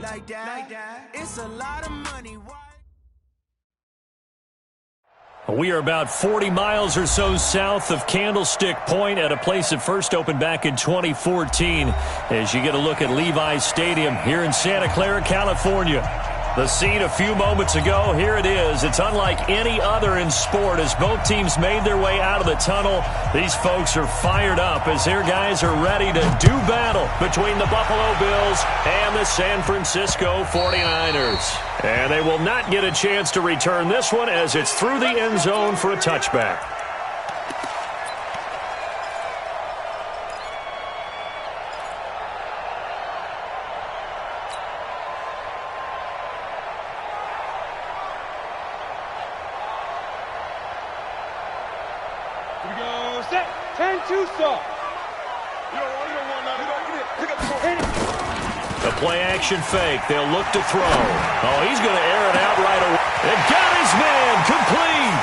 like that. It's a lot of money. We are about 40 miles or so south of Candlestick Point at a place that first opened back in 2014 as you get a look at Levi's Stadium here in Santa Clara, California. The scene a few moments ago, here it is. It's unlike any other in sport as both teams made their way out of the tunnel. These folks are fired up as their guys are ready to do battle between the Buffalo Bills and the San Francisco 49ers. And they will not get a chance to return this one as it's through the end zone for a touchback. The play-action fake. They'll look to throw. Oh, he's going to air it out right away. And got his man complete.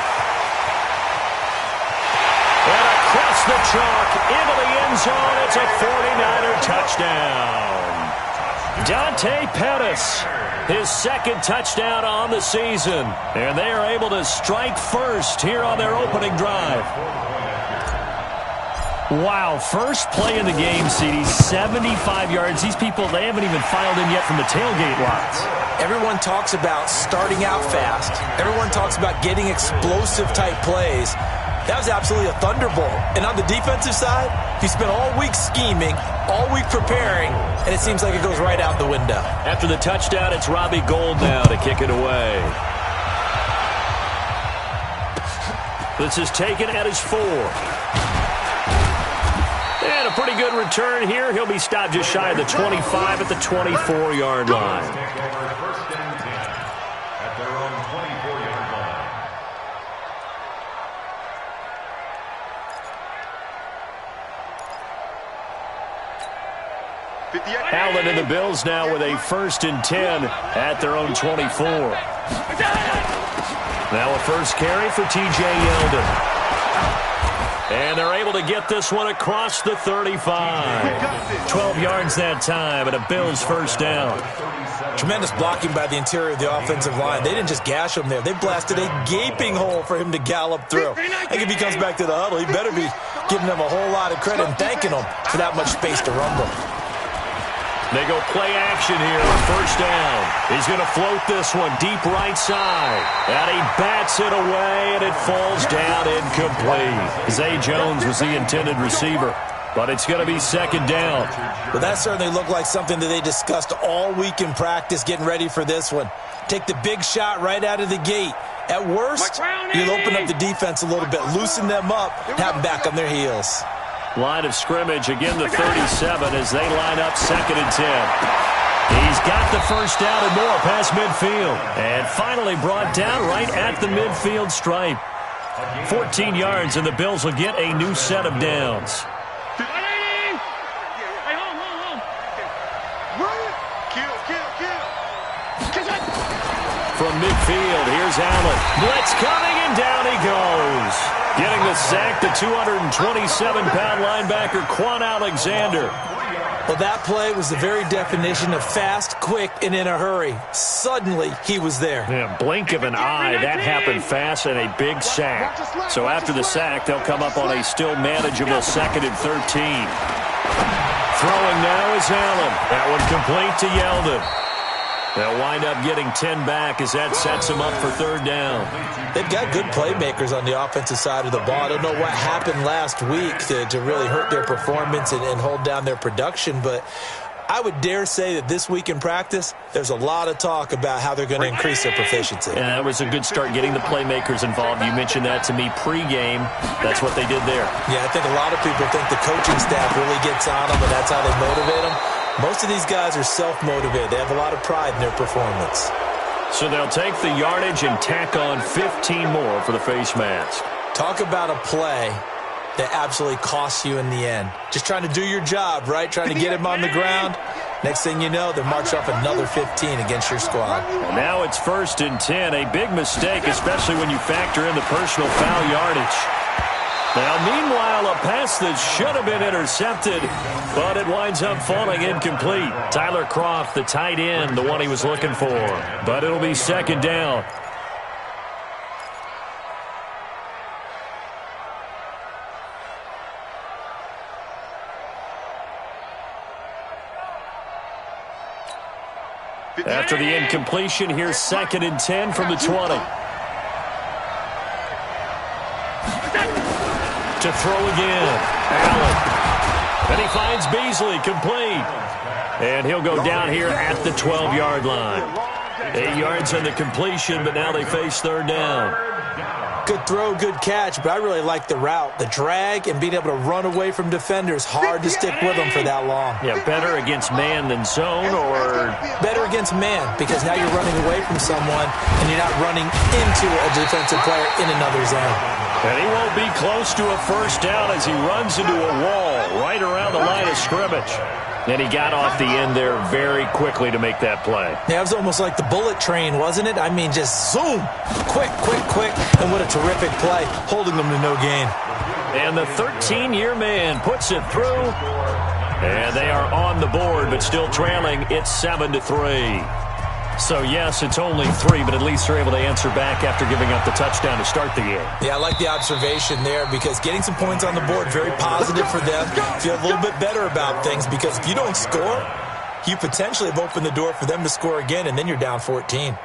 And across the chalk into the end zone. It's a 49er touchdown. Dante Pettis, his second touchdown on the season. And they are able to strike first here on their opening drive. Wow, first play in the game, CD, 75 yards. These people, they haven't even filed in yet from the tailgate lots. Everyone talks about starting out fast. Everyone talks about getting explosive-type plays. That was absolutely a thunderbolt. And on the defensive side, he spent all week scheming, all week preparing, and it seems like it goes right out the window. After the touchdown, it's Robbie Gould now to kick it away. This is taken at his 4. And a pretty good return here. He'll be stopped just shy of the 25 at the 24-yard line. At their own 24-yard line. Allen and the Bills now with a 1st and 10 at their own 24. Now a first carry for T.J. Yeldon. And they're able to get this one across the 35. 12 yards that time, and a Bills first down. Tremendous blocking by the interior of the offensive line. They didn't just gash him there. They blasted a gaping hole for him to gallop through. I think if he comes back to the huddle, he better be giving them a whole lot of credit and thanking them for that much space to rumble. They go play action here on first down. He's going to float this one deep right side. And he bats it away, and it falls down incomplete. Zay Jones was the intended receiver, but it's going to be second down. Well, that certainly looked like something that they discussed all week in practice, getting ready for this one. Take the big shot right out of the gate. At worst, you'll open up the defense a little bit, loosen them up, have them back on their heels. Line of scrimmage, again the 37 as they line up 2nd and 10. He's got the first down and more past midfield. And finally brought down right at the midfield stripe. 14 yards, and the Bills will get a new set of downs. From midfield, here's Allen. Blitz coming, and down he goes. Getting the sack, the 227-pound linebacker, Quan Alexander. Well, that play was the very definition of fast, quick, and in a hurry. Suddenly, he was there. Yeah, blink of an eye. That happened fast, and a big sack. So after the sack, they'll come up on a still manageable 2nd and 13. Throwing now is Allen. That one complete to Yeldon. They'll wind up getting 10 back as that sets them up for 3rd down. They've got good playmakers on the offensive side of the ball. I don't know what happened last week to really hurt their performance and hold down their production, but I would dare say that this week in practice, there's a lot of talk about how they're going to increase their proficiency. Yeah, that was a good start getting the playmakers involved. You mentioned that to me pregame. That's what they did there. Yeah, I think a lot of people think the coaching staff really gets on them, and that's how they motivate them. Most of these guys are self-motivated. They have a lot of pride in their performance. So they'll take the yardage and tack on 15 more for the face mask. Talk about a play that absolutely costs you in the end. Just trying to do your job, right? Trying to get him on the ground. Next thing you know, they're marching off another 15 against your squad. And now it's 1st and 10. A big mistake, especially when you factor in the personal foul yardage. Now, meanwhile, a pass that should have been intercepted, but it winds up falling incomplete. Tyler Croft, the tight end, the one he was looking for. But it'll be second down. After the incompletion, here's 2nd and 10 from the 20. To throw again. Allen. And he finds Beasley, complete. And he'll go down here at the 12-yard line. 8 yards on the completion, but now they face third down. Good throw, good catch, but I really like the route. The drag and being able to run away from defenders. Hard to stick with them for that long. Yeah, better against man than zone, or? Better against man, because now you're running away from someone and you're not running into a defensive player in another zone. And he won't be close to a first down as he runs into a wall right around the line of scrimmage. And he got off the end there very quickly to make that play. Yeah, it was almost like the bullet train, wasn't it? I mean, just zoom, quick, quick, quick. And what a terrific play, holding them to no gain. And the 13-year man puts it through. And they are on the board, but still trailing. It's 7-3. So, yes, it's only 3, but at least they're able to answer back after giving up the touchdown to start the game. Yeah, I like the observation there, because getting some points on the board, very positive for them. Feel a little bit better about things, because if you don't score, you potentially have opened the door for them to score again, and then you're down 14.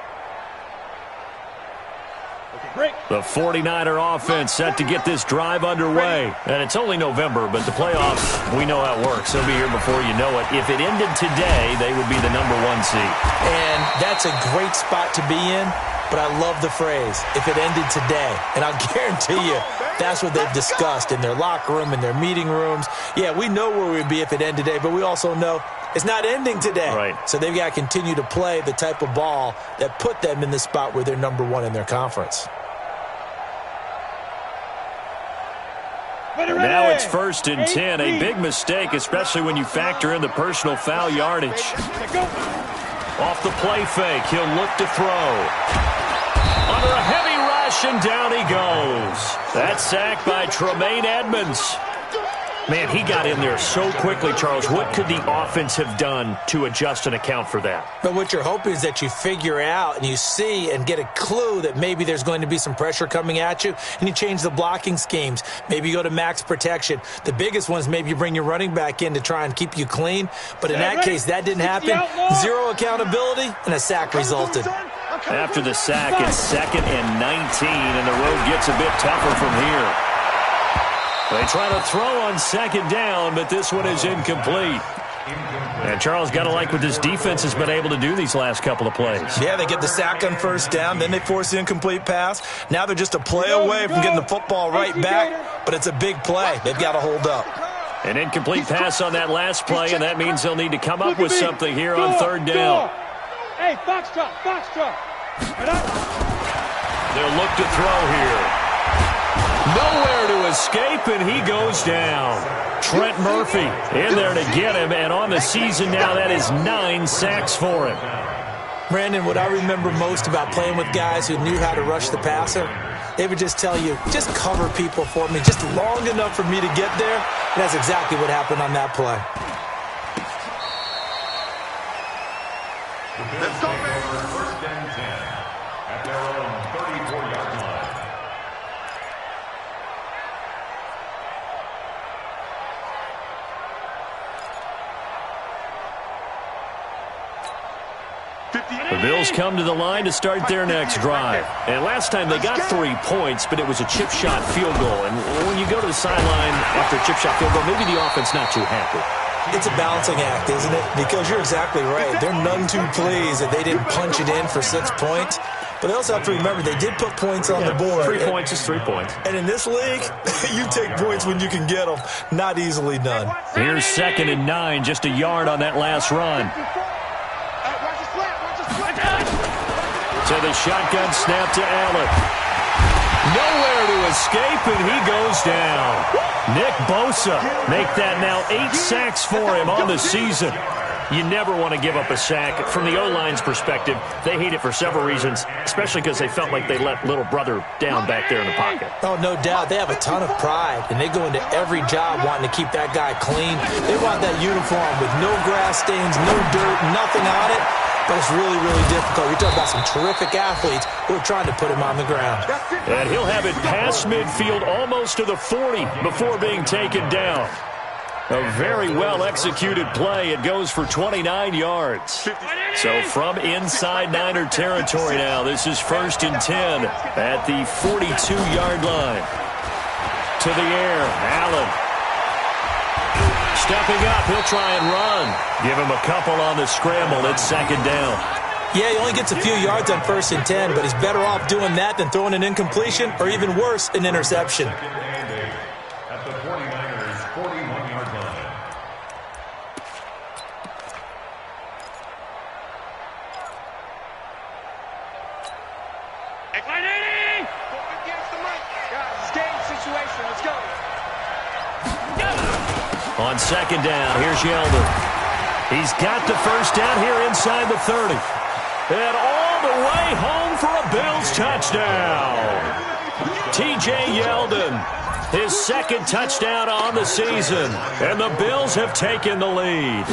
The 49er offense set to get this drive underway. And it's only November, but the playoffs, we know how it works. They'll be here before you know it. If it ended today, they would be the number 1 seed. And that's a great spot to be in, but I love the phrase, if it ended today. And I'll guarantee you, that's what they've discussed in their locker room, in their meeting rooms. Yeah, we know where we'd be if it ended today, but we also know it's not ending today. Right. So they've got to continue to play the type of ball that put them in the spot where they're number 1 in their conference. Now it's 1st and 10. A big mistake, especially when you factor in the personal foul yardage. Off the play fake, he'll look to throw. Under a heavy rush, and down he goes. That sack by Tremaine Edmonds. Man, he got in there so quickly, Charles. What could the offense have done to adjust and account for that? But what you're hoping is that you figure out and you see and get a clue that maybe there's going to be some pressure coming at you, and you change the blocking schemes. Maybe you go to max protection. The biggest one is maybe you bring your running back in to try and keep you clean. But in that case, that didn't happen. Zero accountability, and a sack resulted. After the sack, it's 2nd and 19, and the road gets a bit tougher from here. They try to throw on 2nd down, but this one is incomplete. And Charles, got to like what this defense has been able to do these last couple of plays. Yeah, they get the sack on 1st down, then they force the incomplete pass. Now they're just a play away from getting the football right back, but it's a big play. They've got to hold up. An incomplete pass on that last play, and that means they'll need to come up with something here on 3rd down. Hey, box drop, box drop. They'll look to throw here. Nowhere to escape, and he goes down. Trent Murphy in there to get him, and on the season now, that is 9 sacks for him. Brandon, what I remember most about playing with guys who knew how to rush the passer, they would just tell you, just cover people for me, just long enough for me to get there, and that's exactly what happened on that play. Let's go, man. 1st and 10 at their own 34-yard line. The Bills come to the line to start their next drive. And last time they got 3 points, but it was a chip shot field goal. And when you go to the sideline after a chip shot field goal, maybe the offense not too happy. It's a balancing act, isn't it? Because you're exactly right. They're none too pleased that they didn't punch it in for 6 points. But they also have to remember they did put points on the board. 3 points is 3 points. And in this league, you take points when you can get them. Not easily done. Here's 2nd and 9, just a yard on that last run. To the shotgun snap to Allen. Nowhere to escape, and he goes down. Nick Bosa make that now 8 sacks for him on the season. You never want to give up a sack. From the O-line's perspective, they hate it for several reasons, especially because they felt like they let little brother down back there in the pocket. Oh, no doubt. They have a ton of pride, and they go into every job wanting to keep that guy clean. They want that uniform with no grass stains, no dirt, nothing on it. But it's really, really difficult. You're talking about some terrific athletes who are trying to put him on the ground. And he'll have it past midfield almost to the 40 before being taken down. A very well-executed play. It goes for 29 yards. So from inside Niner territory now, this is 1st and 10 at the 42-yard line. To the air, Allen. Stepping up, he'll try and run. Give him a couple on the scramble. It's 2nd down. Yeah, he only gets a few yards on 1st and 10, but he's better off doing that than throwing an incompletion or even worse, an interception. At the 49ers' 41-yard line. Situation. Let's go. On 2nd down, here's Yeldon. He's got the 1st down here inside the 30. And all the way home for a Bills touchdown. T.J. Yeldon, his 2nd touchdown on the season. And the Bills have taken the lead.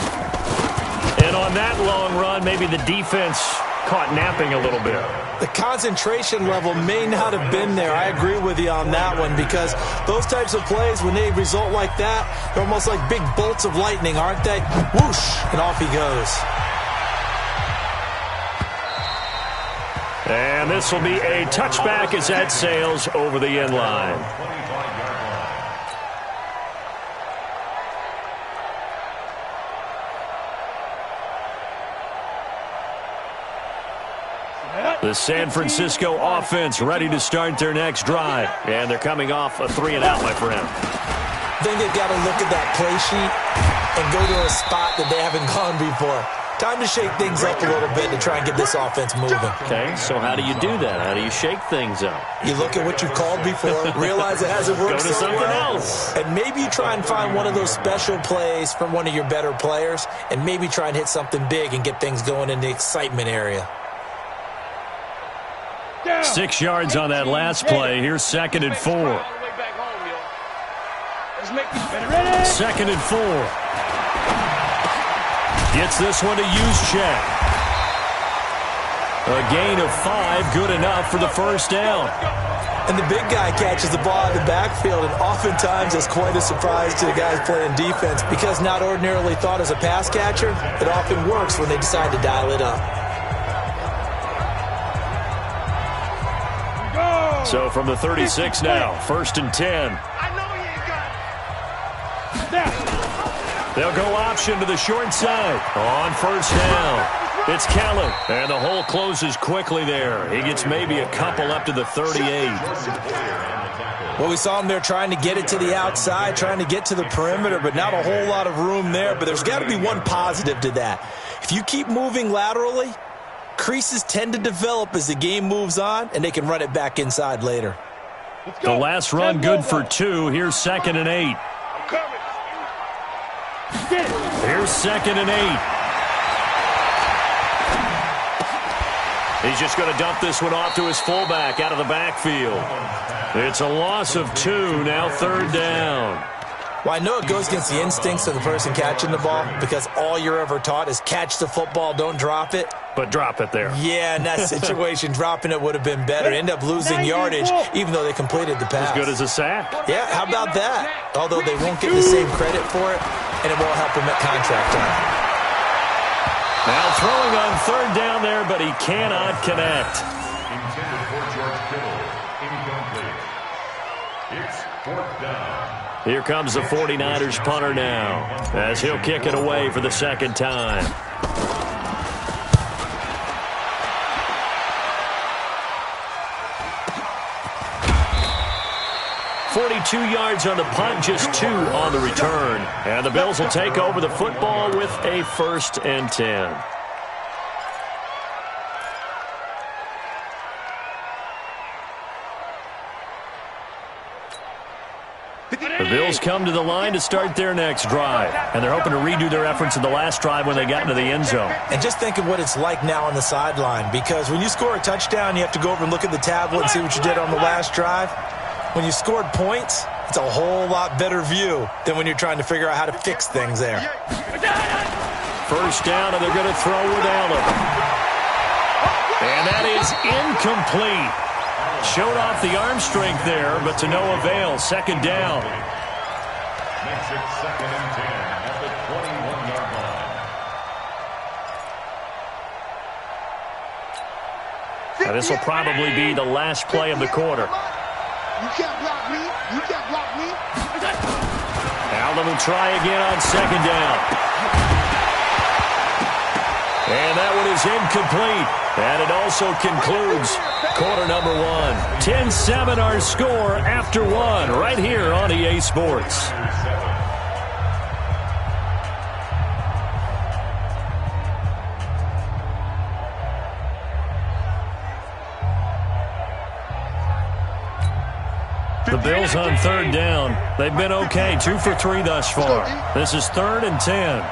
And on that long run, maybe the defense caught napping a little bit. The concentration level may not have been there. I agree with you on that one because those types of plays, when they result like that, they're almost like big bolts of lightning, aren't they? Whoosh, and off he goes. And this will be a touchback as that sails over the end line. The San Francisco offense ready to start their next drive. And they're coming off a 3-and-out, my friend. I think they've got to look at that play sheet and go to a spot that they haven't gone before. Time to shake things up a little bit to try and get this offense moving. Okay, so how do you do that? How do you shake things up? You look at what you've called before, realize it hasn't worked Go to so something well, else. and maybe you try and find one of those special plays from one of your better players, and maybe try and hit something big and get things going in the excitement area. 6 yards on that last play. Here's 2nd and 4. 2nd and 4. Gets this one to Juszczyk. A gain of 5, good enough for the 1st down. And the big guy catches the ball in the backfield, and oftentimes it's quite a surprise to the guys playing defense because not ordinarily thought as a pass catcher, it often works when they decide to dial it up. So from the 36 now, 1st and 10. They'll go option to the short side. On 1st down, it's Kelly. And the hole closes quickly there. He gets maybe a couple up to the 38. Well, we saw him there trying to get it to the outside, trying to get to the perimeter, but not a whole lot of room there. But there's got to be one positive to that. If you keep moving laterally, creases tend to develop as the game moves on, and they can run it back inside later. The last run good for 2. Here's 2nd and 8. Here's 2nd and 8. He's just going to dump this one off to his fullback out of the backfield. It's a loss of 2, now 3rd down. Well, I know it goes against the instincts of the person catching the ball because all you're ever taught is catch the football, don't drop it. But drop it there. Yeah, in that situation, dropping it would have been better. End up losing yardage, even though they completed the pass. As good as a sack. Yeah, how about that? Although they won't get the same credit for it, and it won't help them at contract time. Now throwing on 3rd down there, but he cannot connect. Intended for George Kittle. Incomplete. It's 4th down. Here comes the 49ers punter now, as he'll kick it away for the 2nd time. .42 yards on the punt, just 2 on the return. And the Bills will take over the football with a 1st and 10. Bills come to the line to start their next drive, and they're hoping to redo their efforts in the last drive when they got into the end zone. And just think of what it's like now on the sideline, because when you score a touchdown, you have to go over and look at the tablet and see what you did on the last drive. When you scored points, it's a whole lot better view than when you're trying to figure out how to fix things there. First down, and they're going to throw with Allen. And that is incomplete. Showed off the arm strength there, but to no avail. Second down. Makes it 2nd and 10 at the 21-yard line. Now, this will probably be the last play of the quarter. You can't block me. You can't block me. Allen will try again on second down. And that one is incomplete. And it also concludes quarter number 1. 10-7 our score after 1 right here on EA Sports. The Bills on third down. They've been okay, 2 for 3 thus far. This is 3rd and 10.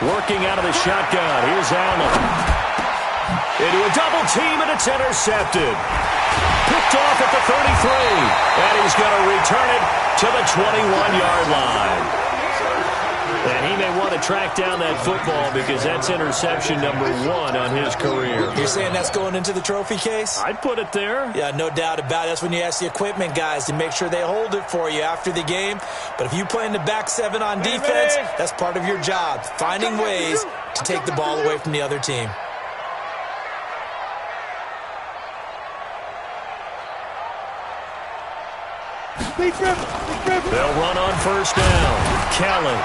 Working out of the shotgun. Here's Allen. Into a double team, and it's intercepted. Picked off at the 33. And he's going to return it to the 21-yard line. And he may want to track down that football because that's interception number 1 on his career. You're saying that's going into the trophy case? I'd put it there. Yeah, no doubt about it. That's when you ask the equipment guys to make sure they hold it for you after the game. But if you play in the back 7 on defense, that's part of your job, finding ways to take the ball away from the other team. They'll run on first down. Kelly.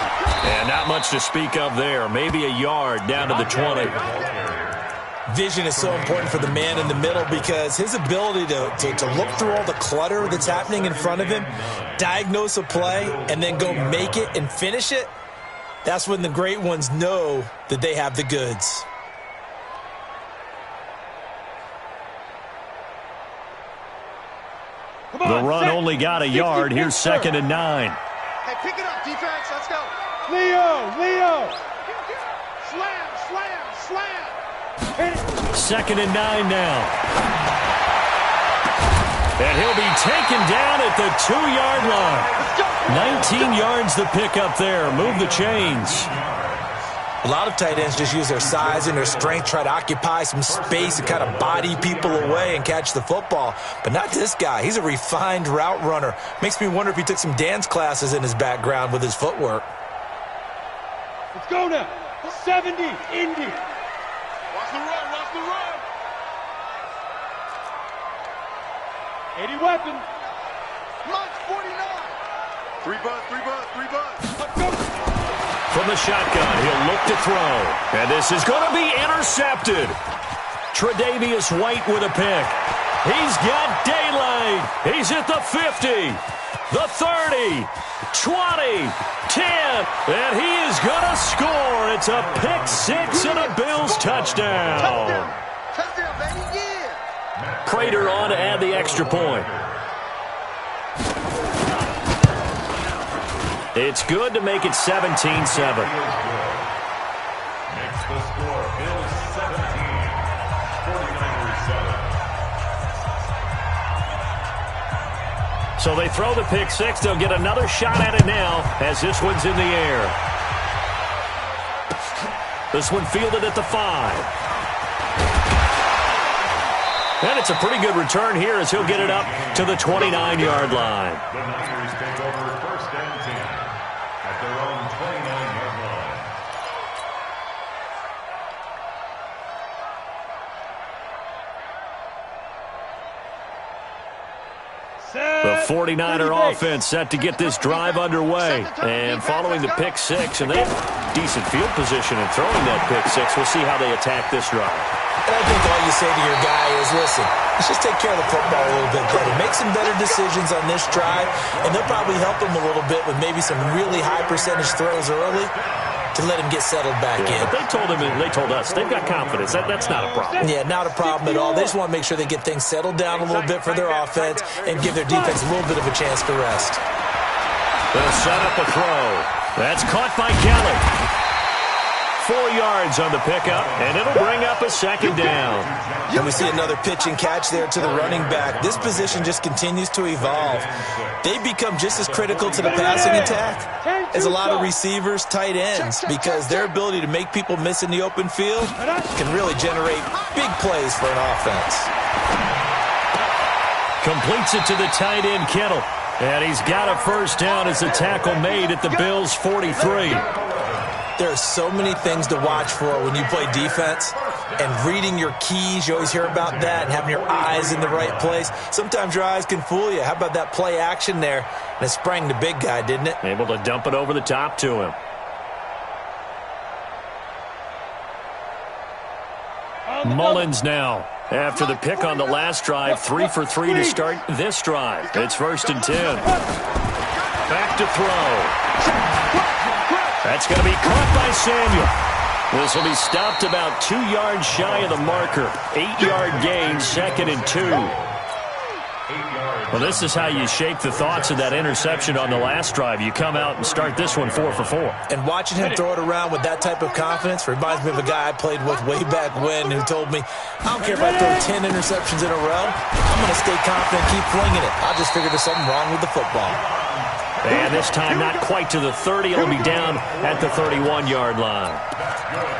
And not much to speak of there. Maybe a yard down to the 20. Vision is so important for the man in the middle because his ability to look through all the clutter that's happening in front of him, diagnose a play, and then go make it and finish it, that's when the great ones know that they have the goods. The run only got a yard. Here's 2nd and 9. Hey, pick it up, defense. Let's go. Leo. Slam. 2nd and 9 now. And he'll be taken down at the 2-yard line. 19 yards the pickup there. Move the chains. A lot of tight ends just use their size and their strength, try to occupy some space and kind of body people away and catch the football. But not this guy. He's a refined route runner. Makes me wonder if he took some dance classes in his background with his footwork. Let's go now. 70, Indy. Watch the run. 80 weapon. Lunch 49. 3 buzz. Let's go. From the shotgun, he'll look to throw. And this is going to be intercepted. Tre'Davious White with a pick. He's got daylight. He's at the 50, the 30, 20, 10. And he is going to score. It's a pick 6 and a Bills touchdown. Touchdown, baby, yeah. Prater on to add the extra point. It's good to make it 17-7. Makes the score Bills 17, 49ers 7. So they throw the pick 6. They'll get another shot at it now as this one's in the air. This one fielded at the 5. And it's a pretty good return here as he'll get it up to the 29-yard line. The Niners take over 1st and 10 at their own 29-yard line. The 49er offense set to get this drive underway. And following the pick 6, and they have decent field position in throwing that pick 6. We'll see how they attack this drive. And I think all you say to your guy is, listen, let's just take care of the football a little bit better. Make some better decisions on this drive, and they'll probably help him a little bit with maybe some really high percentage throws early to to let him get settled back in. They told us they've got confidence. That's not a problem. Yeah, not a problem at all. They just want to make sure they get things settled down a little bit for their offense and give their defense a little bit of a chance to rest. They'll set up a throw. That's caught by Kelly. 4 yards on the pickup, and it'll bring up a second down. And we see another pitch and catch there to the running back. This position just continues to evolve. They become just as critical to the passing attack as a lot of receivers, tight ends, because their ability to make people miss in the open field can really generate big plays for an offense. Completes it to the tight end, Kittle. And he's got a first down as the tackle made at the Bills' 43. There are so many things to watch for when you play defense, and reading your keys, you always hear about that, and having your eyes in the right place. Sometimes your eyes can fool you. How about that play action there? And it sprang the big guy, didn't it? Able to dump it over the top to him. Mullins now. After the pick on the last drive, 3 for 3 to start this drive. It's 1st and 10. Back to throw. That's going to be caught by Samuel. This will be stopped about 2 yards shy of the marker. 8-yard gain, 2nd and 2. Well, this is how you shake the thoughts of that interception on the last drive. You come out and start this one 4 for 4. And watching him throw it around with that type of confidence reminds me of a guy I played with way back when who told me, I don't care if I throw 10 interceptions in a row. I'm going to stay confident and keep flinging it. I just figured there's something wrong with the football. And this time not quite to the 30. It'll be down at the 31-yard line.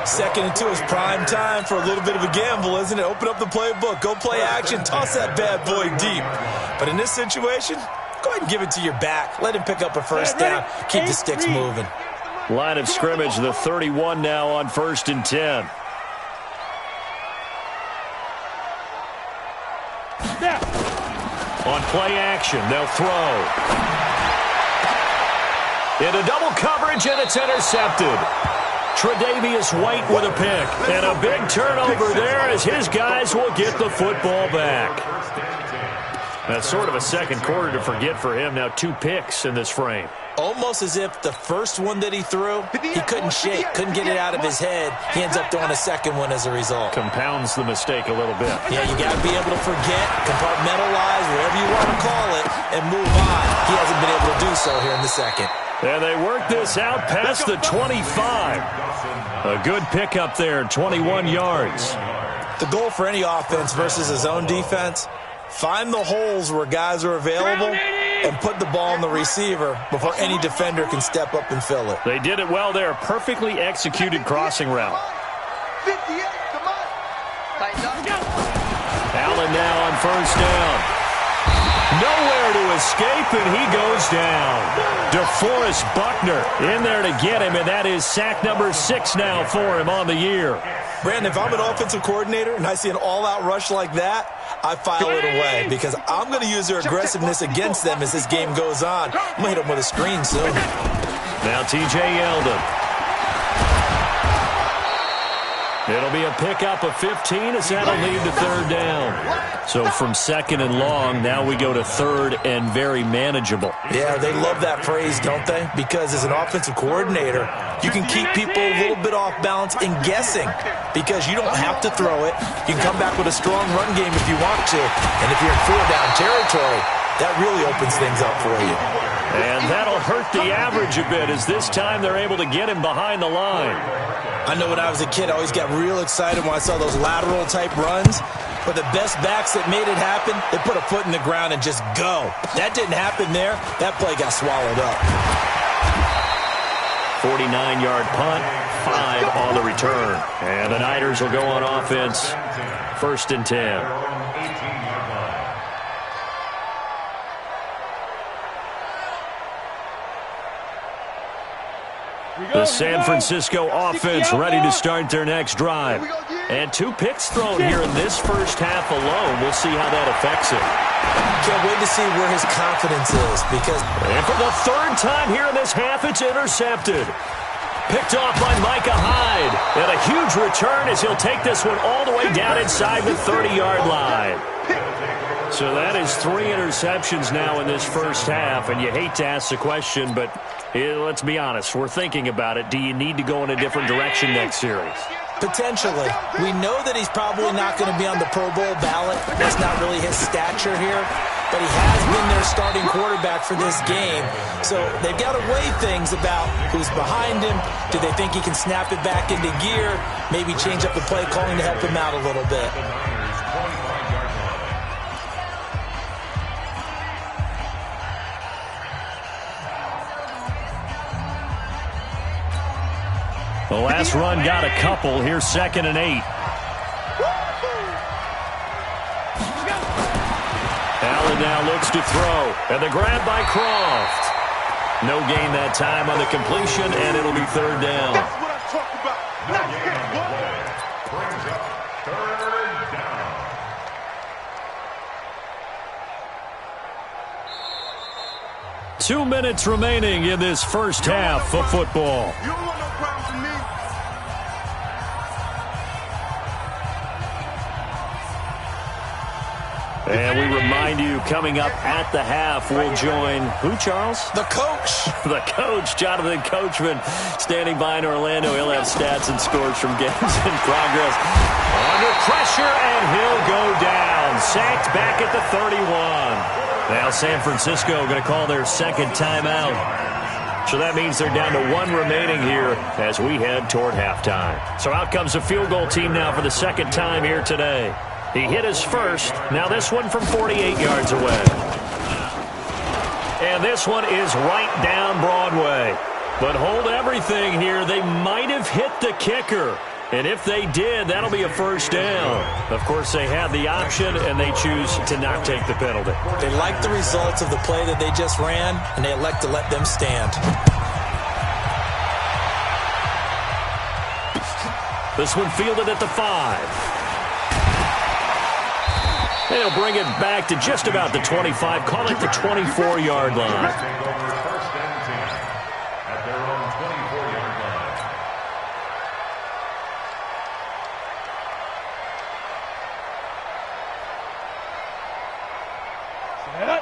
2nd and 2 is prime time for a little bit of a gamble, isn't it? Open up the playbook, go play action, toss that bad boy deep. But in this situation, go ahead and give it to your back. Let him pick up a first down. Keep the sticks moving. Line of scrimmage, the 31 now on 1st and 10. On play action, they'll throw. Into double coverage, and it's intercepted. Tre'Davious White with a pick. And a big turnover there as his guys will get the football back. That's sort of a second quarter to forget for him. Now 2 picks in this frame. Almost as if the first one that he threw, he couldn't shake, couldn't get it out of his head. He ends up throwing a second one as a result. Compounds the mistake a little bit. Yeah, you got to be able to forget, compartmentalize, whatever you want to call it, and move on. He hasn't been able to do so here in the second. And they work this out past the 25. A good pickup there, 21 yards. The goal for any offense versus a zone defense, find the holes where guys are available and put the ball on the receiver before any defender can step up and fill it. They did it well there. Perfectly executed crossing route. 58, come on. Tighten up. Allen now on first down. Nowhere to escape, and he goes down. DeForest Buckner in there to get him, and that is sack number 6 now for him on the year. Brandon, if I'm an offensive coordinator and I see an all-out rush like that, I file it away because I'm going to use their aggressiveness against them as this game goes on. I'm going to hit them with a screen soon. Now T.J. Yeldon. It'll be a pickup of 15 as that'll lead to 3rd down. So from 2nd and long, now we go to 3rd and very manageable. Yeah, they love that phrase, don't they? Because as an offensive coordinator, you can keep people a little bit off balance and guessing because you don't have to throw it. You can come back with a strong run game if you want to. And if you're in 4-down territory, that really opens things up for you. And that'll hurt the average a bit as this time they're able to get him behind the line. I know when I was a kid, I always got real excited when I saw those lateral-type runs. But the best backs that made it happen, they put a foot in the ground and just go. That didn't happen there. That play got swallowed up. 49-yard punt, 5 on the return. And the Niners will go on offense, 1st and 10. The San Francisco offense ready to start their next drive. And 2 picks thrown here in this first half alone. We'll see how that affects it. Can't wait to see where his confidence is because... And for the 3rd time here in this half, it's intercepted. Picked off by Micah Hyde. And a huge return as he'll take this one all the way down inside the 30-yard line. So that is 3 interceptions now in this first half, and you hate to ask the question, but let's be honest. We're thinking about it. Do you need to go in a different direction next series? Potentially. We know that he's probably not going to be on the Pro Bowl ballot. That's not really his stature here. But he has been their starting quarterback for this game. So they've got to weigh things about who's behind him. Do they think he can snap it back into gear? Maybe change up the play calling to help him out a little bit. The last run got a couple. Here's 2nd and 8. Allen now looks to throw. And the grab by Croft. No gain that time on the completion, and it'll be 3rd down. That's what I'm talking about. No gain on the play. Brings up 3rd down. Two minutes remaining in this first half of football. You don't want no problems with me. And we remind you, coming up at the half, we'll join who, Charles? The coach. The coach, Jonathan Coachman, standing by in Orlando. He'll have stats and scores from games in progress. Under pressure, and he'll go down. Sacked back at the 31. Now San Francisco going to call their 2nd timeout. So that means they're down to 1 remaining here as we head toward halftime. So out comes the field goal team now for the 2nd time here today. He hit his first. Now this one from 48 yards away. And this one is right down Broadway. But hold everything here. They might have hit the kicker. And if they did, that'll be a 1st down. Of course, they had the option, and they choose to not take the penalty. They like the results of the play that they just ran, and they elect to let them stand. This one fielded at the 5. They'll bring it back to just about the 25. Call it the 24-yard line. Take over 1st and 10 at their own 24-yard line.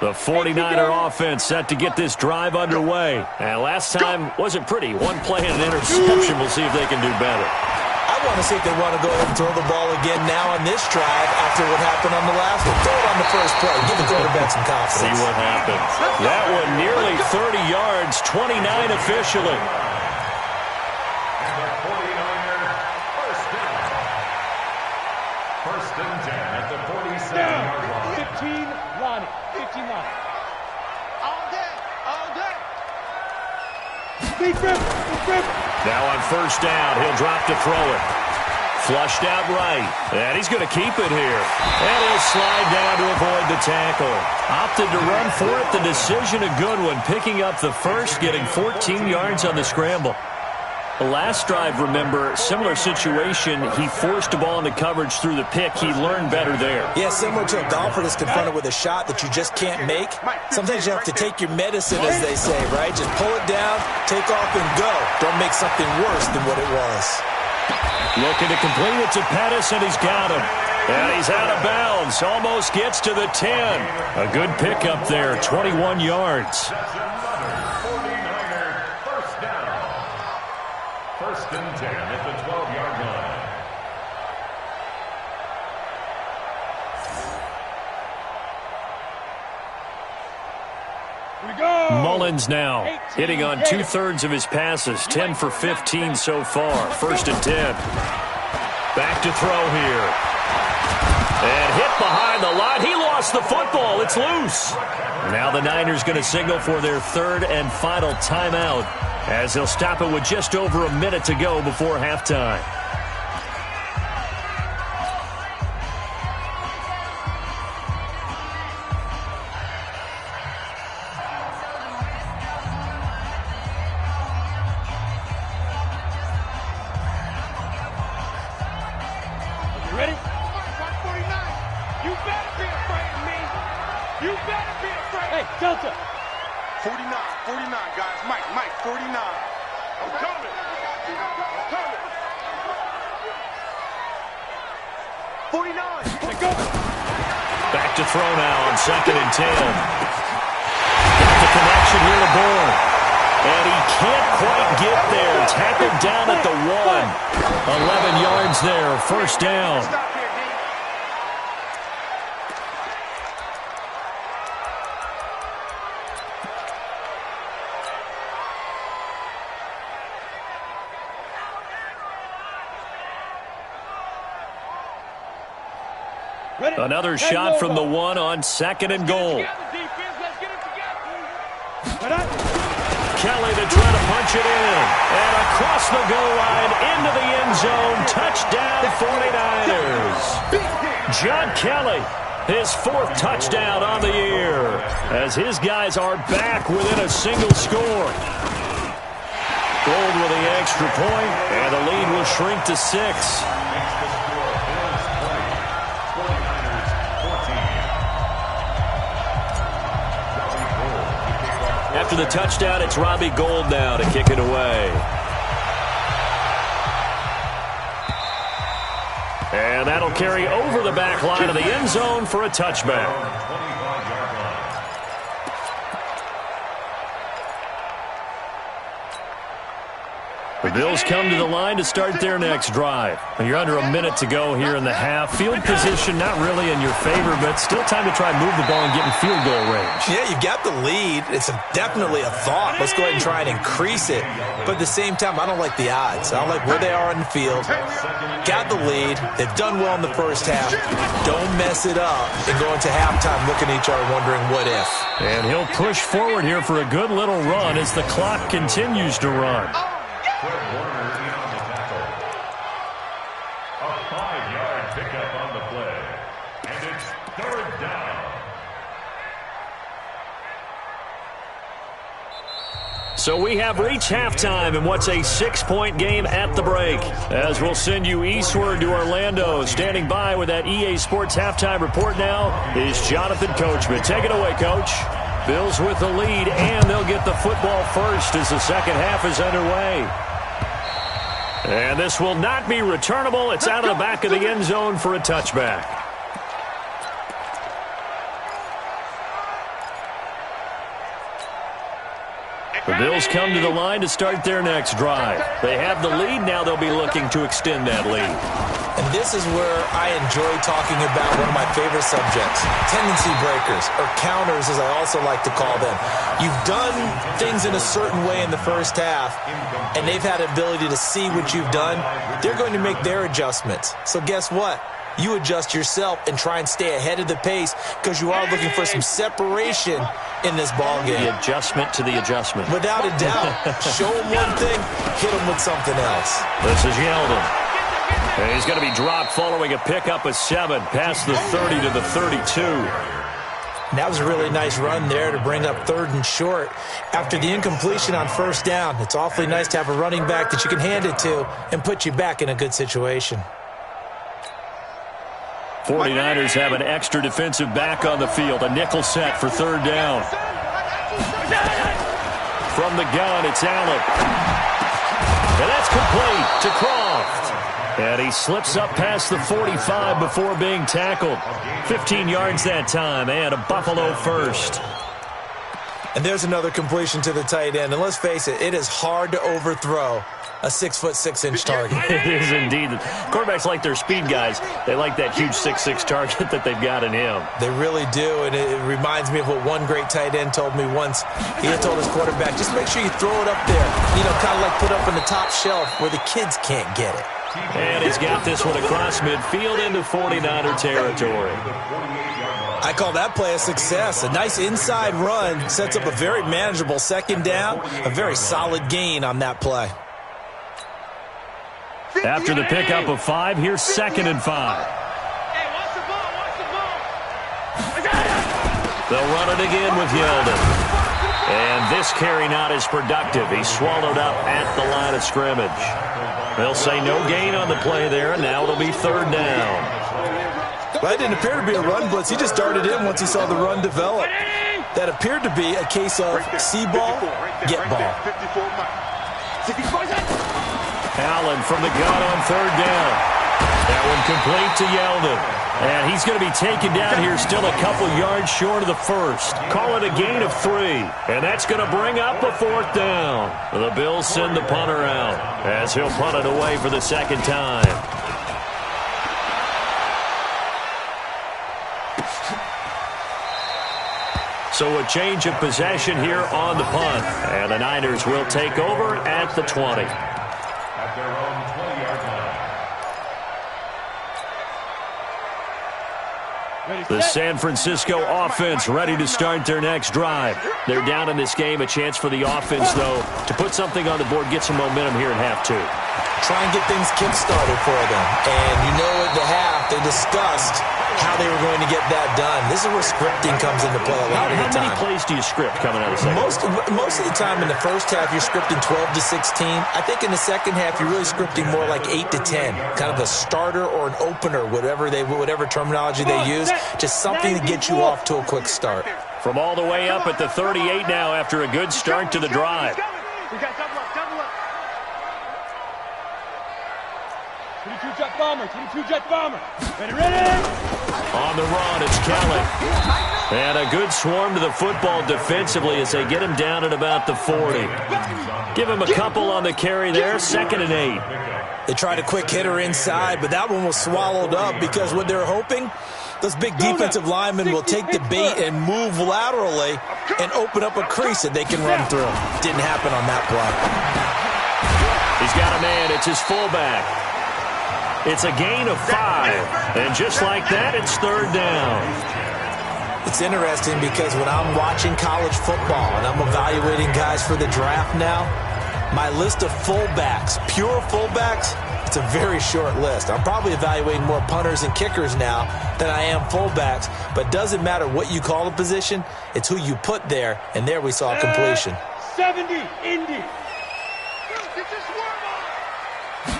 The 49er offense set to get this drive underway. And last time wasn't pretty. 1 play and an interception. We'll see if they can do better. I want to see if they want to go ahead and throw the ball again now on this drive after what happened on the last one. Throw it on the first play. Give the quarterback some confidence. See what happens. That one nearly 30 yards, 29 officially. And the 49er 1st down. 1st and 10 at the 47-yard line. 15 Lonnie. 15 Lonnie. All day. All day. Big rip. Big rip. Now on 1st down, he'll drop to throw it. Flushed out right. And he's going to keep it here. And he'll slide down to avoid the tackle. Opted to run for it. The decision a good one. Picking up the first, getting 14 yards on the scramble. The last drive, remember, similar situation. He forced the ball into coverage through the pick. He learned better there. Yeah, similar to a golfer that's confronted with a shot that you just can't make. Sometimes you have to take your medicine, as they say, right? Just pull it down, take off, and go. Don't make something worse than what it was. Looking to complete it to Pettis, and he's got him. And he's out of bounds. Almost gets to the 10. A good pickup there, 21 yards. That's another 49er 1st down. 1st and 10 at the 12-yard line. Here we go. Mullins now hitting on 2/3 of his passes, 10 for 15 so far. 1st and 10. Back to throw here. And hit behind the line. He lost the football. It's loose. Now the Niners going to signal for their 3rd and final timeout, as they'll stop it with just over a minute to go before halftime. You ready? Mark 49. You better be afraid of me. You better be afraid. Hey, Delta. 49, 49, guys. Mike, 49. I'm coming. I'm coming. 49. Back to throw now on 2nd and 10. Got the connection here to Bourne. And he can't quite get there. Tackled down at the 1. 11 yards there, first down. Another shot from the 1 on 2nd and goal. Kelly to try to punch it in. And across the goal line into the end zone. Touchdown 49ers. John Kelly, his 4th touchdown on the year, as his guys are back within a single score. Gold with the extra point, and the lead will shrink to 6. After the touchdown, it's Robbie Gould now to kick it away. And that'll carry over the back line of the end zone for a touchback. The Bills come to the line to start their next drive. You're under a minute to go here in the half. Field position not really in your favor, but still time to try and move the ball and get in field goal range. Yeah, you've got the lead. It's definitely a thought. Let's go ahead and try and increase it. But at the same time, I don't like the odds. I don't like where they are on the field. Got the lead. They've done well in the first half. Don't mess it up and go into halftime looking at each other wondering what if. And he'll push forward here for a good little run as the clock continues to run. Fred Warner in on the tackle. A 5-yard pickup on the play. And it's 3rd down. So we have reached halftime in what's a 6-point game at the break. As we'll send you eastward to Orlando. Standing by with that EA Sports halftime report now is Jonathan Coachman. Take it away, Coach. Bills with the lead, and they'll get the football first as the second half is underway. And this will not be returnable. It's out of the back of the end zone for a touchback. The Bills come to the line to start their next drive. They have the lead. Now they'll be looking to extend that lead. And this is where I enjoy talking about one of my favorite subjects, tendency breakers, or counters as I also like to call them. You've done things in a certain way in the first half, and they've had the ability to see what you've done. They're going to make their adjustments. So guess what? You adjust yourself and try and stay ahead of the pace because you are looking for some separation in this ball game. The adjustment to the adjustment. Without a doubt. Show them one thing, hit them with something else. This is Yeldon. And he's going to be dropped following a pickup of 7 past the 30 to the 32. That was a really nice run there to bring up 3rd and short. After the incompletion on 1st down, it's awfully nice to have a running back that you can hand it to and put you back in a good situation. 49ers have an extra defensive back on the field. A nickel set for 3rd down. From the gun, it's Allen. And that's complete to Croft. And he slips up past the 45 before being tackled. 15 yards that time, and a Buffalo first. And there's another completion to the tight end. And let's face it, it is hard to overthrow a 6'6" target. It is indeed. Quarterbacks like their speed guys. They like that huge 6'6" target that they've got in him. They really do, and it reminds me of what one great tight end told me once. He had told his quarterback, just make sure you throw it up there. You know, kind of like put up on the top shelf where the kids can't get it. And he's got this one across midfield into 49er territory. I call that play a success. A nice inside run sets up a very manageable 2nd down. A very solid gain on that play. After the pickup of 5, here's 2nd and 5. They'll run it again with Yeldon. And this carry not as productive. He's swallowed up at the line of scrimmage. They'll say no gain on the play there, and now it'll be 3rd down. Well, it didn't appear to be a run blitz. He just darted in once he saw the run develop. That appeared to be a case of see ball, get ball. Allen from the gun on 3rd down. That one complete to Yeldon. And he's going to be taken down here still a couple yards short of the first. Call it a gain of 3. And that's going to bring up a 4th down. The Bills send the punter out as he'll punt it away for the second time. So a change of possession here on the punt. And the Niners will take over at the 20. At their own 20-yard line. The San Francisco offense ready to start their next drive. They're down in this game. A chance for the offense, though, to put something on the board, get some momentum here in half 2. Try and get things kick-started for them. And you know at the half, they discussed how they were going to get that done. This is where scripting comes into play a lot of the time. How many plays do you script coming out of the second? Most of the time in the first half, you're scripting 12 to 16. I think in the second half, you're really scripting more like 8 to 10. Kind of a starter or an opener, whatever terminology they use. Just something to get you off to a quick start. From all the way up at the 38 now after a good start to the drive. We got double up, double up. 22-jet bomber, 22-jet bomber. Ready? On the run, it's Kelly. And a good swarm to the football defensively as they get him down at about the 40. Give him a couple on the carry there, 2nd and 8. They tried a quick hitter inside, but that one was swallowed up because what they're hoping, those big defensive linemen will take the bait and move laterally and open up a crease that they can run through. Didn't happen on that play. He's got a man. It's his fullback. It's a gain of 5. And just like that, it's 3rd down. It's interesting because when I'm watching college football and I'm evaluating guys for the draft now, my list of fullbacks, pure fullbacks, it's a very short list. I'm probably evaluating more punters and kickers now than I am fullbacks, but doesn't matter what you call a position, it's who you put there, and there we saw completion. 70, Indy.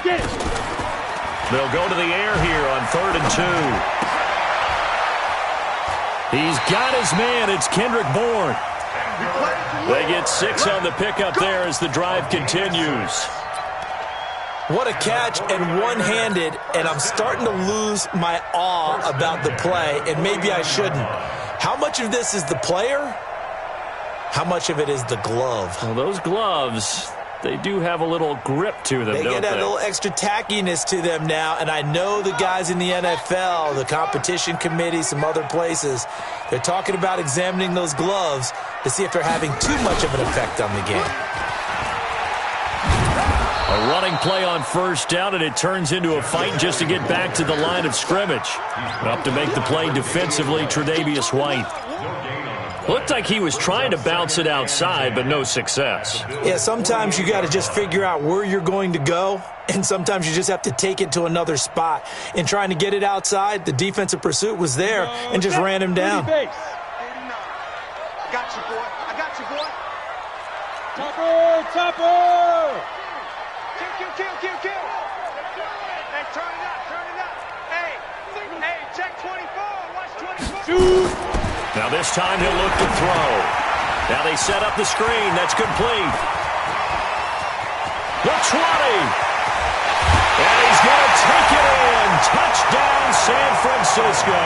Get it. They'll go to the air here on 3rd and 2. He's got his man. It's Kendrick Bourne. They get 6 on the pickup there as the drive continues. What a catch and one-handed, and I'm starting to lose my awe about the play, and maybe I shouldn't. How much of this is the player? How much of it is the glove? Well, those gloves, they do have a little grip to them, They don't get that little extra tackiness to them now, and I know the guys in the NFL, the competition committee, some other places, they're talking about examining those gloves to see if they're having too much of an effect on the game. A running play on 1st down, and it turns into a fight just to get back to the line of scrimmage. Up to make the play defensively, Tre'Davious White. Looked like he was trying to bounce it outside, but no success. Yeah, sometimes you got to just figure out where you're going to go, and sometimes you just have to take it to another spot. In trying to get it outside, the defensive pursuit was there and just ran him down. Got you, boy. I got you, boy. Topper! Kill. Hey, turn it up. Hey, check 24. Watch 24. Shoot! Now this time he'll look to throw. Now they set up the screen. That's complete. The 20. And he's going to take it in. Touchdown, San Francisco.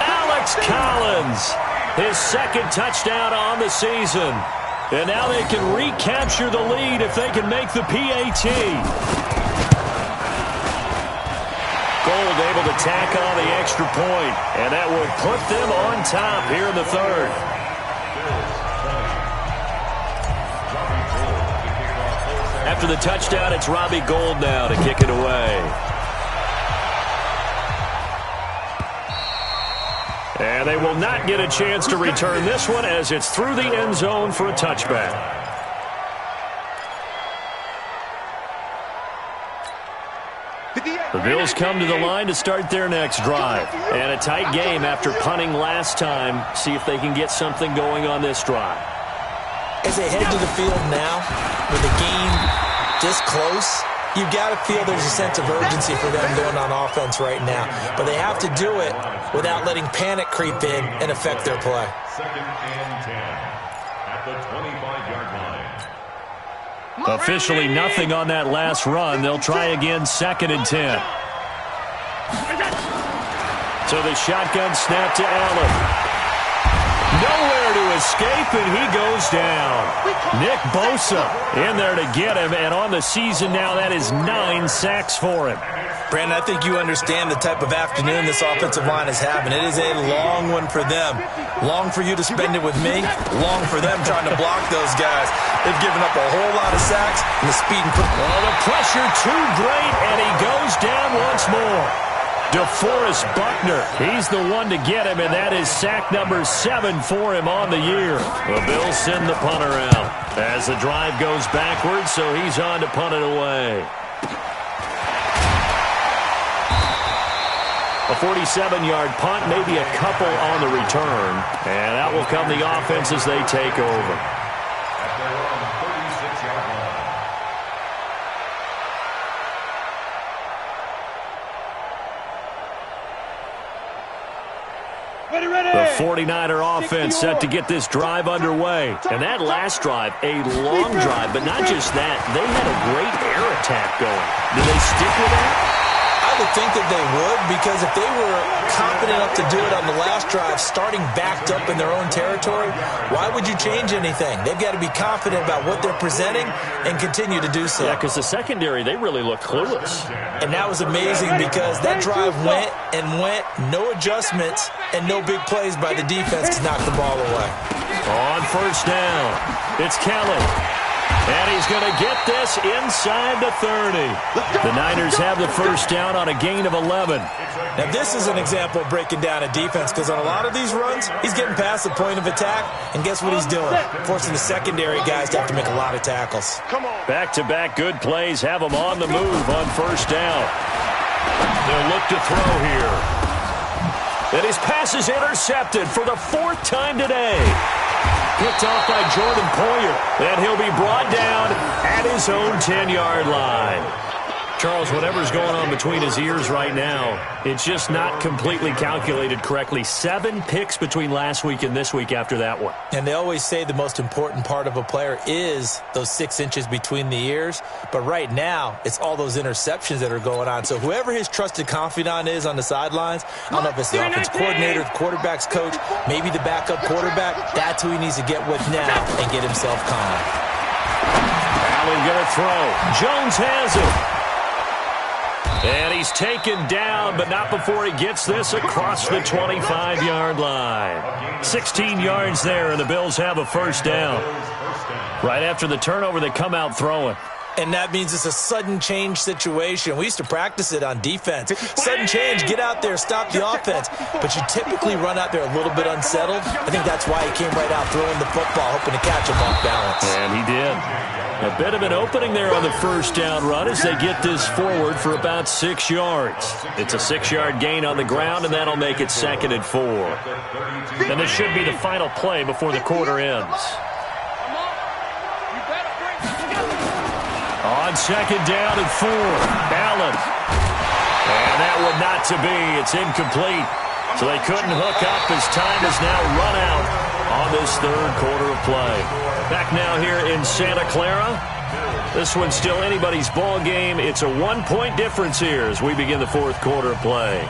Alex Collins, his 2nd touchdown on the season. And now they can recapture the lead if they can make the PAT. Gold able to tack on the extra point, and that will put them on top here in the 3rd. After the touchdown, it's Robbie Gould now to kick it away. And they will not get a chance to return this one as it's through the end zone for a touchback. The Bills come to the line to start their next drive. And a tight game after punting last time. See if they can get something going on this drive. As they head to the field now, with the game this close, you've got to feel there's a sense of urgency for them going on offense right now. But they have to do it without letting panic creep in and affect their play. 2nd and 10 at the 25-yard line. Officially nothing on that last run. They'll try again 2nd and 10. So the shotgun snap to Allen. Nowhere to escape, and he goes down. Nick Bosa in there to get him, and on the season now, that is 9 sacks for him. Brandon, I think you understand the type of afternoon this offensive line is having. It is a long one for them. Long for you to spend it with me. Long for them trying to block those guys. They've given up a whole lot of sacks, and the speed and quick. Oh, the pressure too great, and he goes down once more. DeForest Buckner, he's the one to get him, and that is sack number 7 for him on the year. The Bills send the punter out as the drive goes backwards, so he's on to punt it away. A 47-yard punt, maybe a couple on the return, and that will come the offense as they take over. At their own 36-yard line. The 49er offense set to get this drive underway. And that last drive, a long drive, but not just that. They had a great air attack going. Do they stick with that? I would think that they would, because if they were confident enough to do it on the last drive, starting backed up in their own territory, why would you change anything? They've got to be confident about what they're presenting and continue to do so. Yeah, because the secondary, they really look clueless. And that was amazing because that drive went and went, no adjustments and no big plays by the defense to knock the ball away. On first down, it's Kelly. And he's going to get this inside the 30. The Niners have the first down on a gain of 11. Now, this is an example of breaking down a defense, because on a lot of these runs, he's getting past the point of attack, and guess what he's doing? Forcing the secondary guys to have to make a lot of tackles. Back-to-back good plays have them on the move on first down. They'll look to throw here. And his pass is intercepted for the 4th time today. Picked off by Jordan Poyer. And he'll be brought down at his own 10-yard line. Charles, whatever's going on between his ears right now, it's just not completely calculated correctly. 7 picks between last week and this week after that one. And they always say the most important part of a player is those 6 inches between the ears. But right now, it's all those interceptions that are going on. So whoever his trusted confidant is on the sidelines, I don't know if it's the offense coordinator, the quarterback's coach, maybe the backup quarterback, that's who he needs to get with now and get himself calm. Allen going to throw. Jones has it. And he's taken down, but not before he gets this across the 25-yard line. 16 yards there, and the Bills have a first down. Right after the turnover, they come out throwing. And that means it's a sudden change situation. We used to practice it on defense. Sudden change, get out there, stop the offense. But you typically run out there a little bit unsettled. I think that's why he came right out throwing the football, hoping to catch him off balance. And he did. A bit of an opening there on the first down run as they get this forward for about 6 yards. It's a 6-yard gain on the ground, and that'll make it 2nd and 4. And this should be the final play before the quarter ends. On 2nd down and 4, Allen. And that one not to be. It's incomplete. So they couldn't hook up as time has now run out on this 3rd quarter of play. Back now here in Santa Clara. This one's still anybody's ball game. It's a 1-point difference here as we begin the 4th quarter of play.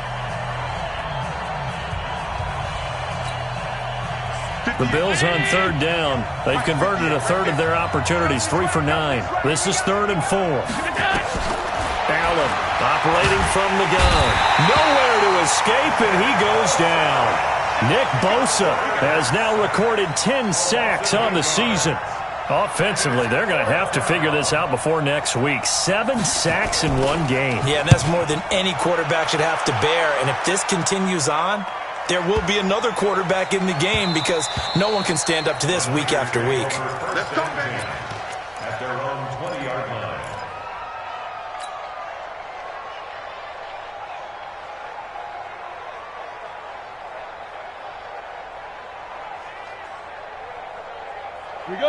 The Bills on 3rd down. They've converted a third of their opportunities, 3 for 9. This is 3rd and 4. Allen operating from the gun. Nowhere to escape, and he goes down. Nick Bosa has now recorded 10 sacks on the season. Offensively, they're going to have to figure this out before next week. 7 sacks in one game. Yeah, and that's more than any quarterback should have to bear. And if this continues on, there will be another quarterback in the game because no one can stand up to this week after week. Let's go, man. At their own 20-yard line.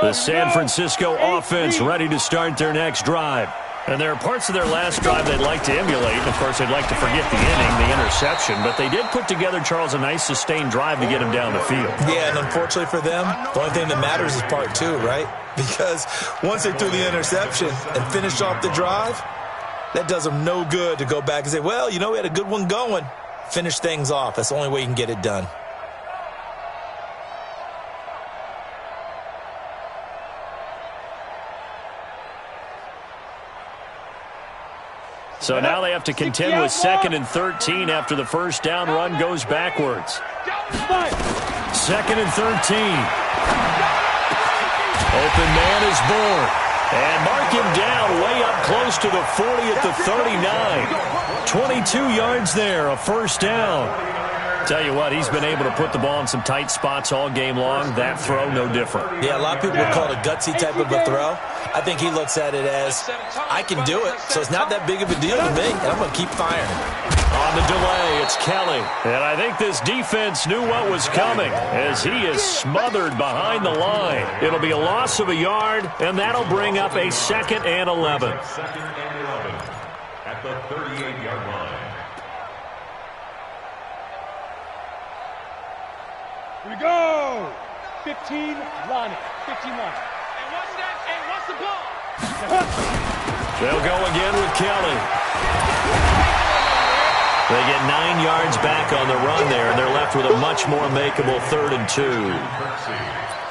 The San Francisco offense ready to start their next drive. And there are parts of their last drive they'd like to emulate. And, of course, they'd like to forget the inning, the interception. But they did put together, Charles, a nice sustained drive to get him down the field. Yeah, and unfortunately for them, the only thing that matters is part 2, right? Because once they threw the interception and finished off the drive, that does them no good to go back and say, well, you know, we had a good one going. finish things off. That's the only way you can get it done. So now they have to contend with 2nd and 13 after the first down run goes backwards. 2nd and 13. Open man is Bourne. And mark him down way up close to the 40 at the 39. 22 yards there, a first down. Tell you what, he's been able to put the ball in some tight spots all game long. That throw, no different. Yeah, a lot of people would call it a gutsy type of a throw. I think he looks at it as, I can do it, so it's not that big of a deal to me, and I'm going to keep firing. On the delay, it's Kelly. And I think this defense knew what was coming as he is smothered behind the line. It'll be a loss of a yard, and that'll bring up a 2nd and 11. 2nd and 11 at the 38-yard line. Here we go. 15, line it. 15 line. And what's that? And what's the ball? They'll go again with Kelly. They get 9 yards back on the run there, and they're left with a much more makeable 3rd and 2.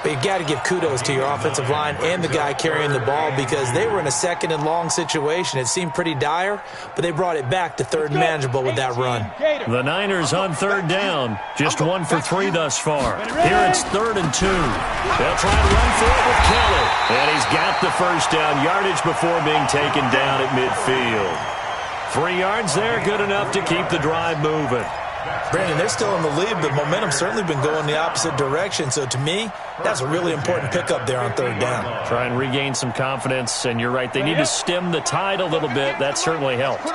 But you got to give kudos to your offensive line and the guy carrying the ball because they were in a 2nd and long situation. It seemed pretty dire, but they brought it back to 3rd and manageable with that run. The Niners on 3rd down, just 1 for 3 thus far. Here it's 3rd and 2. They'll try and run for it with Kelly. And he's got the first down, yardage before being taken down at midfield. 3 yards there, good enough to keep the drive moving. Brandon, they're still in the lead, but momentum's certainly been going the opposite direction. So to me, that's a really important pickup there on 3rd down. Try and regain some confidence, and you're right, they need to stem the tide a little bit. That certainly helped.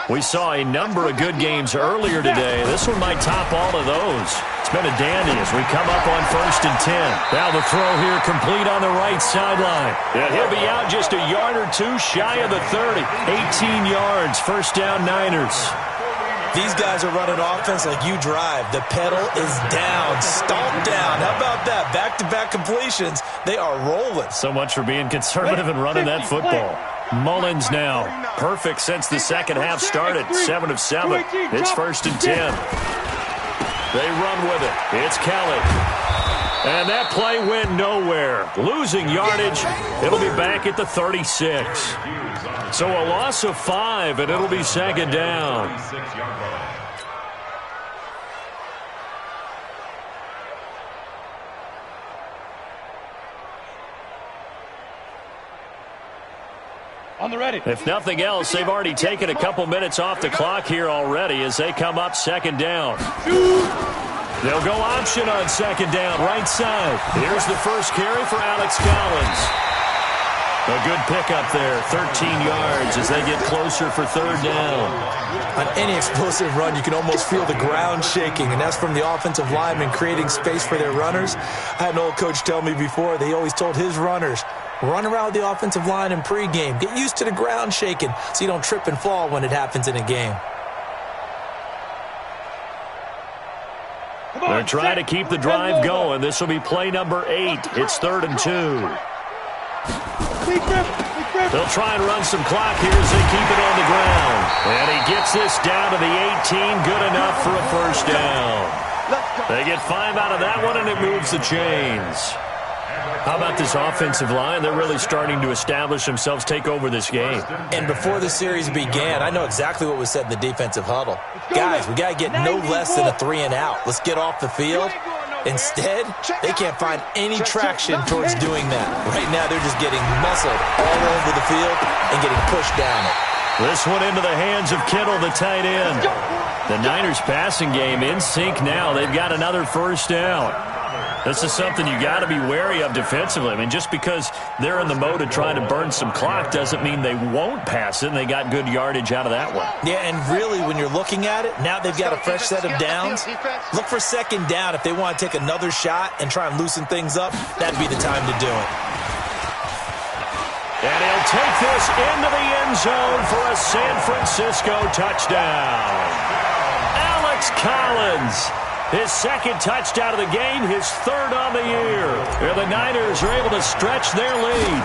We saw a number of good games earlier today. This one might top all of those. It's been a dandy as we come up on 1st and 10. Now the throw here complete on the right sideline. And he'll be out just a yard or two shy of the 30. 18 yards, first down Niners. These guys are running offense like you drive. The pedal is down, stomped down. How about that? Back-to-back completions. They are rolling. So much for being conservative and running that football. Mullins now. Perfect since the second half started. 7 of 7. It's 1st and 10. They run with it. It's Kelly. And that play went nowhere. Losing yardage. It'll be back at the 36. So a loss of 5, and it'll be 2nd down. On the ready. If nothing else, they've already taken a couple minutes off the clock here already as they come up 2nd down. They'll go option on 2nd down, right side. Here's the first carry for Alex Collins. A good pickup there, 13 yards as they get closer for 3rd down. On any explosive run, you can almost feel the ground shaking, and that's from the offensive linemen creating space for their runners. I had an old coach tell me before, they always told his runners, run around the offensive line in pregame. Get used to the ground shaking so you don't trip and fall when it happens in a game. They're trying to keep the drive going. This will be play number 8. It's 3rd and 2. They'll try and run some clock here as they keep it on the ground. And he gets this down to the 18. Good enough for a first down. They get 5 out of that one, and it moves the chains. How about this offensive line? They're really starting to establish themselves, take over this game. And before the series began, I know exactly what was said in the defensive huddle. Guys, we got to get no less than a 3 and out. Let's get off the field. Instead, they can't find any traction towards doing that. Right now, they're just getting muscled all over the field and getting pushed down it. This one into the hands of Kittle, the tight end. The Niners passing game in sync now. They've got another first down. This is something you got to be wary of defensively. I mean, just because they're in the mode of trying to burn some clock doesn't mean they won't pass it, and they got good yardage out of that one. Yeah, and really, when you're looking at it, now they've got a fresh set of downs. Look for 2nd down if they want to take another shot and try and loosen things up. That'd be the time to do it. And he'll take this into the end zone for a San Francisco touchdown. Alex Collins. His 2nd touchdown of the game, his 3rd on the year. And the Niners are able to stretch their lead.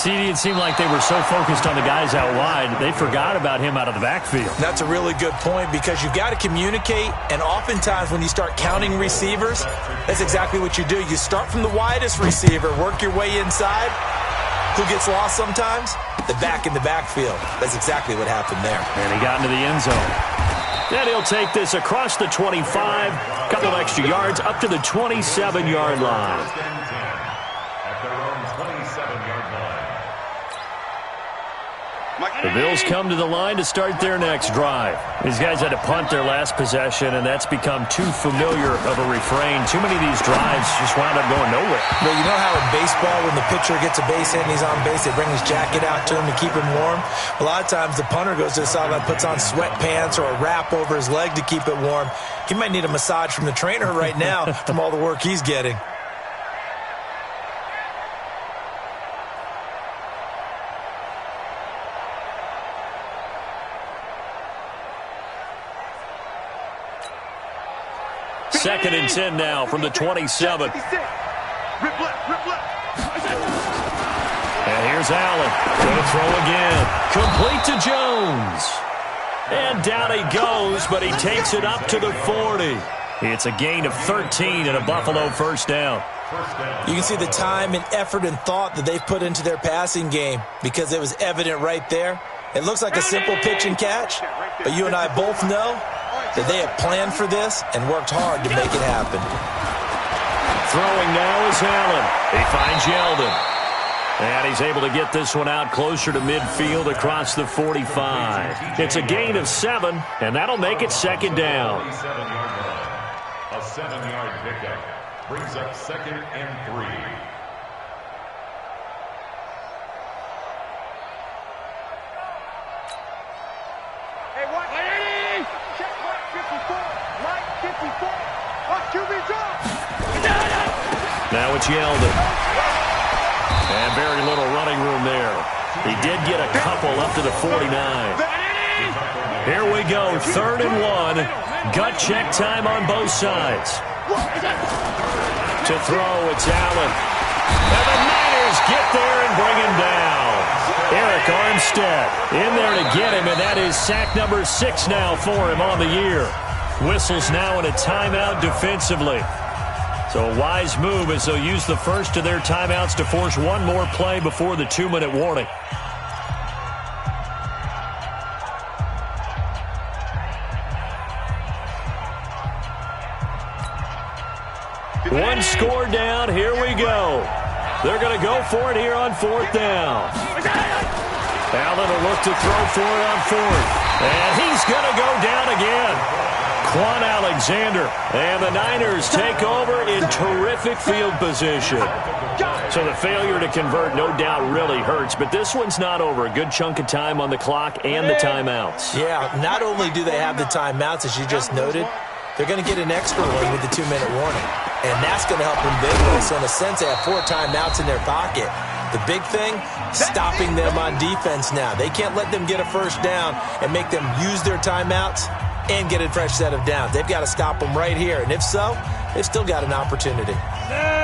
CD, it seemed like they were so focused on the guys out wide, they forgot about him out of the backfield. That's a really good point because you've got to communicate, and oftentimes when you start counting receivers, that's exactly what you do. You start from the widest receiver, work your way inside. Who gets lost sometimes? The back in the backfield. That's exactly what happened there. And he got into the end zone. And he'll take this across the 25, couple of extra yards up to the 27-yard line. The Bills come to the line to start their next drive. These guys had to punt their last possession, and that's become too familiar of a refrain. Too many of these drives just wound up going nowhere. But you know how in baseball, when the pitcher gets a base hit and he's on base, they bring his jacket out to him to keep him warm? A lot of times the punter goes to the sideline, puts on sweatpants or a wrap over his leg to keep it warm. He might need a massage from the trainer right now from all the work he's getting. Second and 10 now from the 27. And here's Allen. Going to throw again. Complete to Jones. And down he goes, but he takes it up to the 40. It's a gain of 13 and a Buffalo first down. You can see the time and effort and thought that they've put into their passing game because it was evident right there. It looks like a simple pitch and catch, but you and I both know that they have planned for this and worked hard to make it happen. Throwing now is Allen. He finds Yeldon. And he's able to get this one out closer to midfield across the 45. It's a gain of 7, and that'll make it second down. A 7-yard pickup brings up 2nd and 3. Now it's Yeldon. And very little running room there. He did get a couple up to the 49. Here we go, 3rd and 1. Gut check time on both sides. To throw, it's Allen. And the Niners get there and bring him down. Eric Armstead in there to get him, and that is sack number 6 now for him on the year. Whistles now in a timeout defensively. So a wise move as they'll use the first of their timeouts to force one more play before the 2-minute warning. One score down. Here we go. They're going to go for it here on 4th down. Allen will look to throw for it on 4th. And he's going to go down again. Quan Alexander, and the Niners take over in terrific field position. So the failure to convert no doubt really hurts, but this one's not over. A good chunk of time on the clock and the timeouts. Yeah, not only do they have the timeouts, as you just noted, they're going to get an extra one with the 2-minute warning. And that's going to help them big. So in a sense, they have 4 timeouts in their pocket. The big thing, stopping them on defense now. They can't let them get a first down and make them use their timeouts and get a fresh set of downs. They've got to stop them right here. And if so, they've still got an opportunity.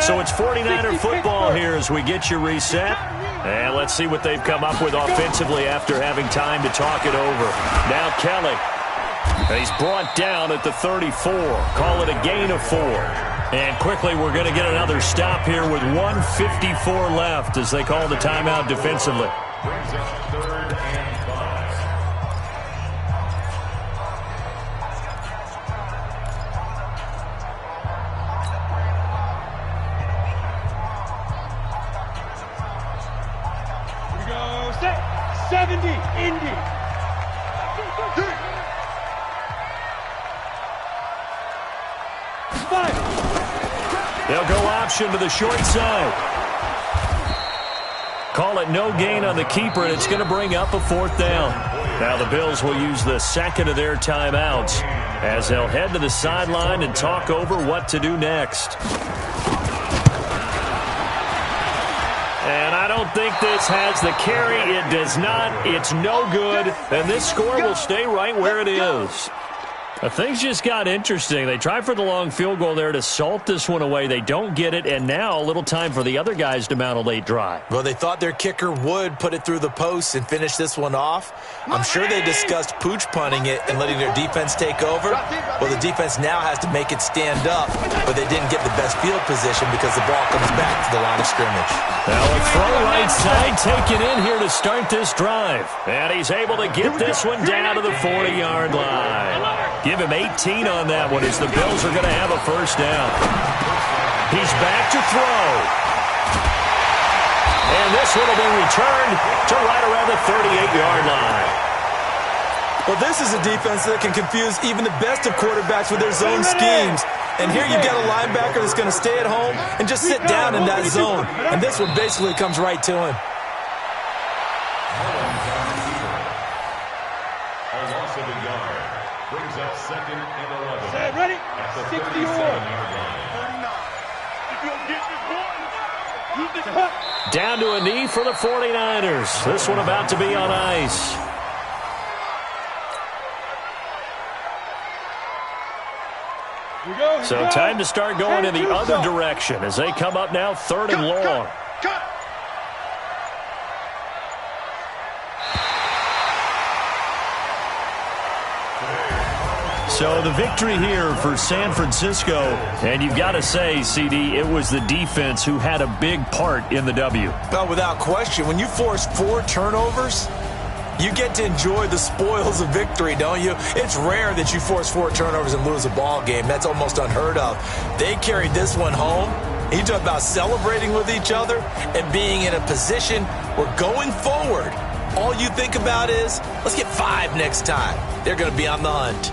So it's 49er football here as we get you reset. And let's see what they've come up with offensively after having time to talk it over. Now Kelly. And he's brought down at the 34. Call it a gain of 4. And quickly we're going to get another stop here with 1:54 left as they call the timeout defensively. Brings up 3rd and 5. Here we go. Set. 70. Indy. They'll go option to the short side. Call it no gain on the keeper, and it's going to bring up a 4th down. Now the Bills will use the second of their timeouts as they'll head to the sideline and talk over what to do next. And I don't think this has the carry. It does not. It's no good. And this score will stay right where it is. Things just got interesting. They tried for the long field goal there to salt this one away. They don't get it, and now a little time for the other guys to mount a late drive. Well, they thought their kicker would put it through the post and finish this one off. I'm sure they discussed pooch punting it and letting their defense take over. Well, the defense now has to make it stand up, but they didn't get the best field position because the ball comes back to the line of scrimmage. Now a throw right side taken in here to start this drive. And he's able to get this one down to the 40-yard line. Give him 18 on that one as the Bills are going to have a first down. He's back to throw. And this one will be returned to right around the 38-yard line. Well, this is a defense that can confuse even the best of quarterbacks with their zone schemes. And here you've got a linebacker that's going to stay at home and just sit down in that zone. And this one basically comes right to him. A loss of a yard brings up 2nd and 11. Set, ready? At the 60 37-yard line. If you'll get this one, use this hook. Down to a knee for the 49ers. This one about to be on ice. So time to start going in the other direction as they come up now 3rd and long. Cut. So the victory here for San Francisco. And you've got to say, CD, it was the defense who had a big part in the W. Well, without question, when you force 4 turnovers, you get to enjoy the spoils of victory, don't you? It's rare that you force 4 turnovers and lose a ball game. That's almost unheard of. They carried this one home. You talk about celebrating with each other and being in a position where going forward, all you think about is, let's get 5 next time. They're going to be on the hunt.